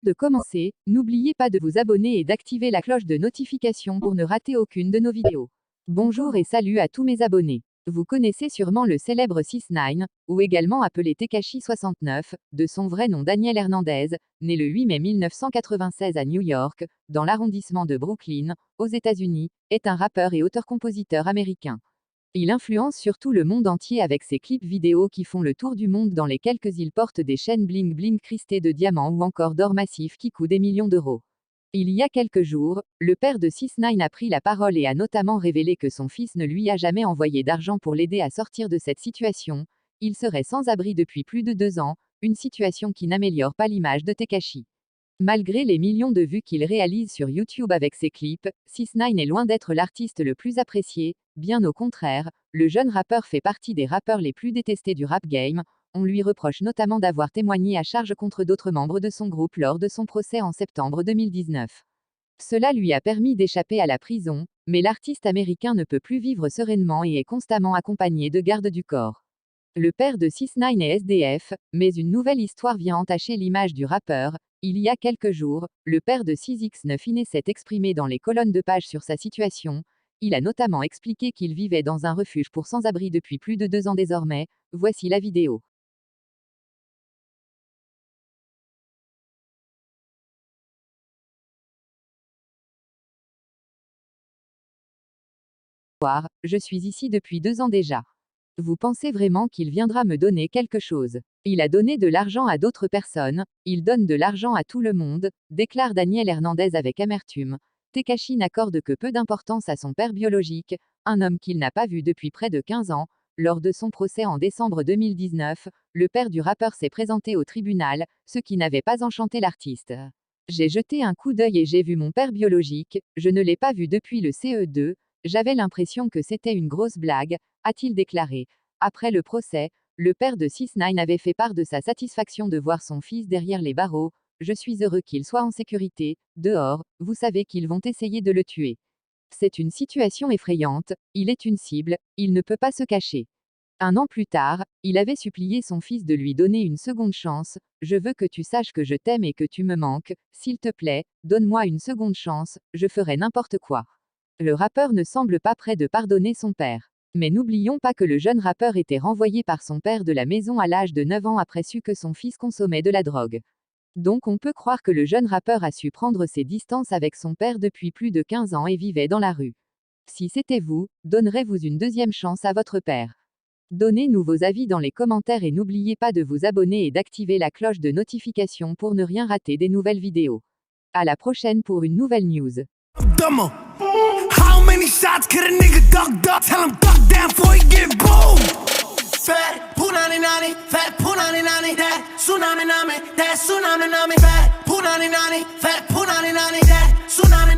De commencer, n'oubliez pas de vous abonner et d'activer la cloche de notification pour ne rater aucune de nos vidéos. Bonjour et salut à tous mes abonnés. Vous connaissez sûrement le célèbre 6ix9ine, ou également appelé Tekashi69, de son vrai nom Daniel Hernandez, né le 8 mai 1996 à New York, dans l'arrondissement de Brooklyn, aux États-Unis, est un rappeur et auteur-compositeur américain. Il influence surtout le monde entier avec ses clips vidéo qui font le tour du monde dans lesquels il porte des chaînes bling bling cristées de diamants ou encore d'or massif qui coûtent des millions d'euros. Il y a quelques jours, le père de 6ix9ine a pris la parole et a notamment révélé que son fils ne lui a jamais envoyé d'argent pour l'aider à sortir de cette situation. Il serait sans abri depuis plus de 2 ans, une situation qui n'améliore pas l'image de Tekashi. Malgré les millions de vues qu'il réalise sur YouTube avec ses clips, 6ix9ine est loin d'être l'artiste le plus apprécié, bien au contraire, le jeune rappeur fait partie des rappeurs les plus détestés du rap game. On lui reproche notamment d'avoir témoigné à charge contre d'autres membres de son groupe lors de son procès en septembre 2019. Cela lui a permis d'échapper à la prison, mais l'artiste américain ne peut plus vivre sereinement et est constamment accompagné de gardes du corps. Le père de 6ix9ine est SDF, mais une nouvelle histoire vient entacher l'image du rappeur. Il y a quelques jours, le père de 6ix9ine s'est exprimé dans les colonnes de page sur sa situation. Il a notamment expliqué qu'il vivait dans un refuge pour sans-abri depuis plus de 2 ans désormais. Voici la vidéo. Je suis ici depuis 2 ans déjà. Vous pensez vraiment qu'il viendra me donner quelque chose? Il a donné de l'argent à d'autres personnes, il donne de l'argent à tout le monde, déclare Daniel Hernandez avec amertume. Tekashi n'accorde que peu d'importance à son père biologique, un homme qu'il n'a pas vu depuis près de 15 ans. Lors de son procès en décembre 2019, le père du rappeur s'est présenté au tribunal, ce qui n'avait pas enchanté l'artiste. J'ai jeté un coup d'œil et j'ai vu mon père biologique, je ne l'ai pas vu depuis le CE2, j'avais l'impression que c'était une grosse blague, a-t-il déclaré. Après le procès, le père de 6ix9ine avait fait part de sa satisfaction de voir son fils derrière les barreaux. Je suis heureux qu'il soit en sécurité, dehors, vous savez qu'ils vont essayer de le tuer. C'est une situation effrayante, il est une cible, il ne peut pas se cacher. 1 an plus tard, il avait supplié son fils de lui donner une seconde chance. Je veux que tu saches que je t'aime et que tu me manques, s'il te plaît, donne-moi une seconde chance, je ferai n'importe quoi. Le rappeur ne semble pas prêt de pardonner son père. Mais n'oublions pas que le jeune rappeur était renvoyé par son père de la maison à l'âge de 9 ans après su que son fils consommait de la drogue. Donc on peut croire que le jeune rappeur a su prendre ses distances avec son père depuis plus de 15 ans et vivait dans la rue. Si c'était vous, donnerez-vous une deuxième chance à votre père? Donnez-nous vos avis dans les commentaires et n'oubliez pas de vous abonner et d'activer la cloche de notification pour ne rien rater des nouvelles vidéos. À la prochaine pour une nouvelle news. How many shots could a nigga duck? Tell him duck down before he get boom. Fat punani nani, fat punani nani, that tsunami nami, that tsunami nami, fat punani nani, fat punani nani, that tsunami.